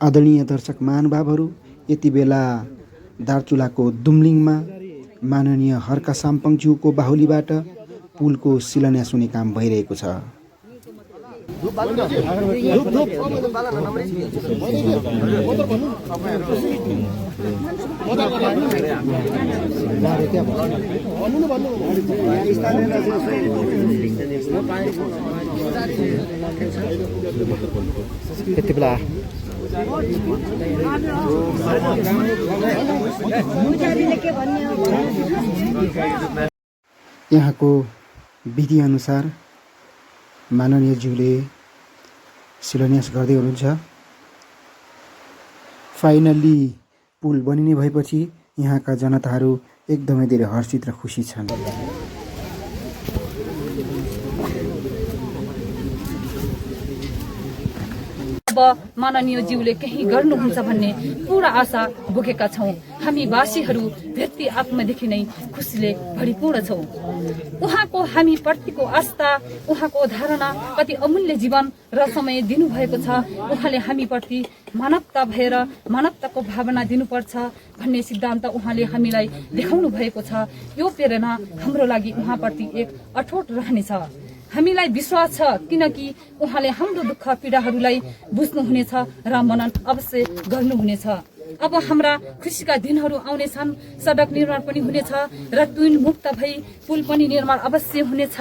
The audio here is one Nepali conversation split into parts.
आदरणीय दर्शक महानुभावहरू, यति बेला दार्चुलाको दुम्लिङमा माननीय हर्का साम्पाङज्यूको बाहुलीबाट पुलको शिलान्यास हुने काम भइरहेको छ। यति बेला यहाँको विधि अनुसार माननीय ज्यूले शिलान्यास गर्दै हुनुहुन्छ। फाइनल्ली पुल बनिने भएपछि यहाँका जनताहरू एकदमै धेरै हर्षित र खुसी छन्। अब माननीय ज्यूले केही गर्नुहुन्छ भन्ने पूरा आशा बोकेका छौं। हामी वासीहरू व्यक्ति आत्मादेखि नै खुसीले भरिपूर्ण छौं। उहाँको हामी प्रतिको आस्था, उहाँको धारणा, कति अमूल्य जीवन र समय दिनुभएको छ। उहाँले हामी प्रति मानवता भएर मानवताको भावना दिनुपर्छ भन्ने सिद्धान्त उहाँले हामीलाई देखाउनु भएको छ। यो प्रेरणा हाम्रो लागि उहाँप्रति एक अठोट रहनेछ। हामीलाई विश्वास छ, किनकि उहाँले हाम्रो दुःख पीडाहरूलाई बुझ्नुहुनेछ र मनन अवश्य गर्नुहुनेछ। अब हाम्रा खुसीका दिनहरू आउनेछन्। सडक निर्माण पनि हुनेछ र ट्विन मुक्त भई पुल पनि निर्माण अवश्य हुनेछ।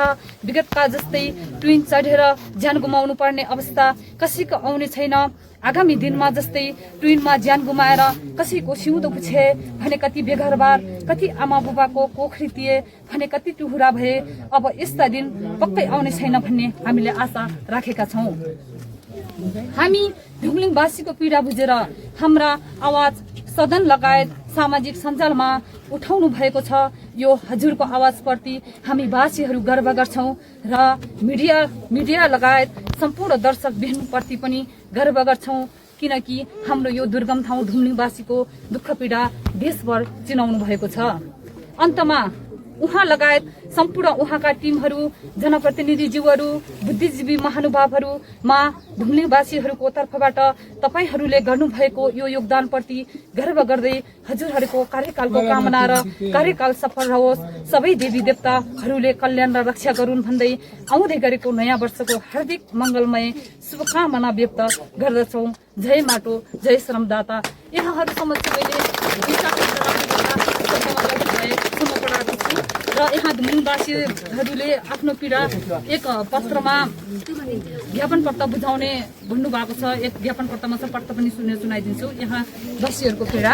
विगतका जस्तै ट्विन चढेर ज्यान गुमाउनु पर्ने अवस्था कसैको आउने छैन। आगामी दिनमा जस्तै ट्विनमा ज्यान गुमाएर कसैको सिउँदो पुछे भने कति बेघरबार, कति आमा बुबाको कोखरी थिए भने कति टुहुरा भए। अब यस्ता दिन पक्कै आउने छैन भन्ने हामीले आशा राखेका छौं। हामी दुम्लिङवासीको पीडा बुझेर हाम्रा आवाज सदन लगायत सामाजिक सञ्जालमा उठाउनु भएको छ। यो हजुरको आवाजप्रति हामी वासीहरू गर्व गर्छौं र मिडिया लगायत सम्पूर्ण दर्शक बहनप्रति पनि गर्व गर्छौं, किनकि हाम्रो यो दुर्गम ठाउँ दुम्लिङवासीको दुःख पीडा देशभर चिनाउनु भएको छ। अन्तमा उहाँ लगायत सम्पूर्ण उहाँका टिमहरू, जनप्रतिनिधिज्यूहरू, बुद्धिजीवी महानुभावहरूमा दुम्लिङवासीहरूको तर्फबाट तपाईहरूले गर्नुभएको यो योगदानप्रति गर्व गर्दै हजुरहरूको कार्यकालको कामना र कार्यकाल सफल रहोस्, सबै देवी देवताहरूले कल्याण र रक्षा गरून् भन्दै आउँदै गरेको नयाँ वर्षको हार्दिक मङ्गलमय शुभकामना व्यक्त गर्दछौँ। जय माटो, जय श्रमदाता। यहाँहरू समक्ष मैले र यहाँ दुम्लिङवासीहरूले आफ्नो पीडा एक पत्रमा ज्ञापन पत्र बुझाउने भन्नुभएको छ। एक ज्ञापन पत्रमा छ, पत्र पनि सुनाइदिन्छु। यहाँ वासीहरूको पीडा।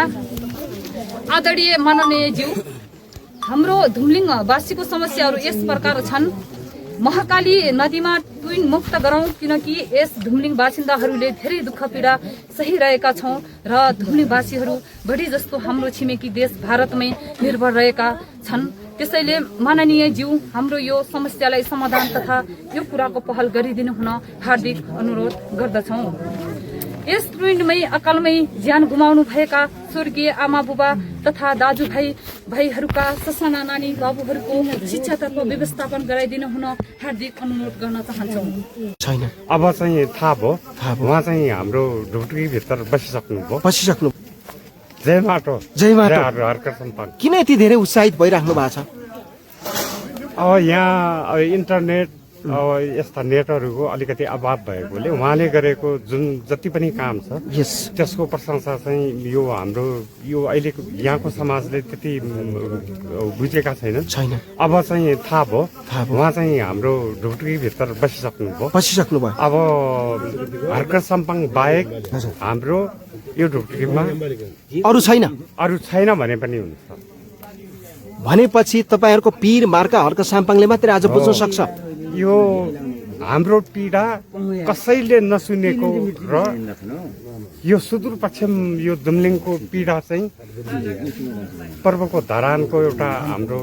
आदरणीय माननीय ज्यू, हाम्रो दुम्लिङवासीको समस्याहरू यस प्रकार छन्। महाकाली नदीमा ट्विन मुक्त गरौं, किनकि यस दुम्लिङ बासिन्दाहरूले धेरै दुःख पीडा सहिरहेका छौं र दुम्लिङवासीहरू बढी जस्तो हाम्रो छिमेकी देश भारतमै निर्भर रहेका छन्। त्यसैले माननीय ज्यू, हाम्रो यो समस्यालाई समाधान तथा यो कुराको पहल गरिदिनु हुन हार्दिक अनुरोध गर्दछौं। यस ट्विनमै अकालमै ज्यान गुमाउनु भएका स्वर्गीय आमा बुबा तथा दाजुभाइहरूका ससाना नानी बाबुहरूको शिक्षातर्फ व्यवस्थापन गराइदिनु हुन हार्दिक अनुरोध गर्न चाहन्छौँ। छैन, अब चाहिँ थाहा भयो। उहाँ चाहिँ हाम्रो ढुकढुकी भित्र बसिसक्नु। जय माटो, जय माटो। हर्का साम्पाङ। किन यति धेरै उत्साहित भइराख्नु भएको छ? अब यहाँ इन्टरनेट यस्ता नेटहरूको अलिकति अभाव भएकोले उहाँले गरेको जुन जति पनि काम छ त्यसको प्रशंसा चाहिँ यो हाम्रो यो अहिलेको यहाँको समाजले त्यति बुझेका छैन। अब चाहिँ थाहा भयो। उहाँ चाहिँ हाम्रो ढुकढुकी भित्र बसिसक्नु भयो। अब हर्का साम्पाङ बाहेक हाम्रो यो ढुकढुकीमा अरू छैन भने पनि हुन्छ। भनेपछि तपाईहरूको पीर मार्का हर्का साम्पाङले मात्रै आज बुझ्न सक्छ। यो हाम्रो पीडा कसैले नसुनेको र यो सुदूरपश्चिम यो दुम्लिङको पीडा चाहिँ पर्वको धरानको एउटा हाम्रो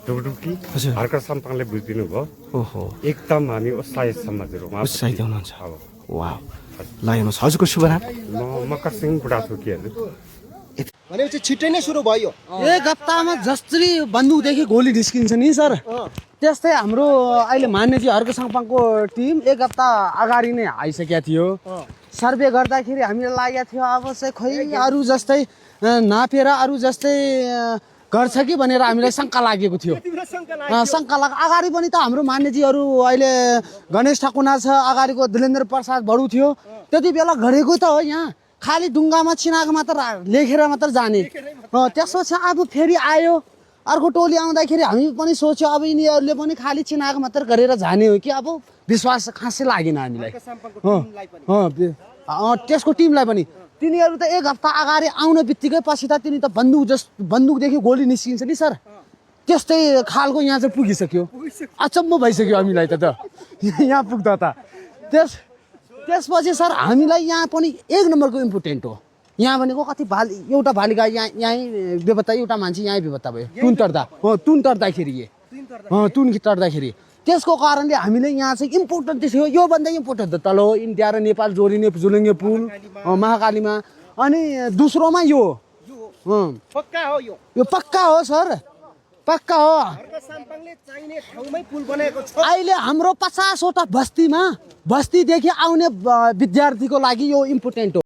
ढुकढुकी हर्का साम्पाङले बुझिदिनु भयो। एकदम हामी उत्साहित उत्साहित हुनुहुन्छ। वाह, ल हेर्नुहोस्, हजुरको शुभ नाम? म मकर सिंह बुढाथोकी। भनेपछि छिट्टै नै सुरु भयो। एक हप्तामा जसरी बन्दुकदेखि गोली निस्किन्छ नि सर, त्यस्तै हाम्रो अहिले मान्यजी हर्का साम्पाङको टिम एक हप्ता अगाडि नै आइसकेको थियो। सर्वे गर्दाखेरि हामीलाई लागेको थियो अब चाहिँ खोइ अरू जस्तै नापेर अरू जस्तै गर्छ कि भनेर हामीलाई शङ्का लागेको थियो। शङ्का अगाडि पनि त हाम्रो मान्यजीहरू अहिले गणेश ठकुना छ, अगाडिको दिलेन्द्र प्रसाद बडु थियो, त्यति बेला गरेको त हो। यहाँ खालि ढुङ्गामा चिनाको मात्र लेखेर मात्र जाने। त्यसपछि अब फेरि आयो अर्को टोली आउँदाखेरि हामी पनि सोच्यो अब यिनीहरूले पनि खालि चिनाको मात्र गरेर जाने हो कि, अब विश्वास खासै लागेन हामीलाई। त्यसको टिमलाई पनि तिनीहरू त एक हप्ता अगाडि आउन बित्तिकै पछि त तिनी त बन्दुकदेखि गोली निस्किन्छ नि सर, त्यस्तै खालको यहाँ चाहिँ पुगिसक्यो। अचम्म भइसक्यो हामीलाई त यहाँ पुग्दा त। त्यसपछि सर हामीलाई यहाँ पनि एक नम्बरको इम्पोर्टेन्ट हो। यहाँ भनेको कति एउटा बालिका यहीँ बेपत्ता, एउटा मान्छे यहीँ बेपत्ता भयो तुन तर्दाखेरि। त्यसको कारणले हामीले यहाँ चाहिँ इम्पोर्टेन्ट थियो। योभन्दा इम्पोर्टेन्ट त तल हो इन्डिया र नेपाल जोडिने झुलुङ्गे पुल महाकालीमा, अनि दोस्रोमा यो पक्का हो सर, पक्का हो। अहिले हाम्रो 50वटा बस्तीदेखि आउने विद्यार्थीको लागि यो इम्पोर्टेन्ट हो।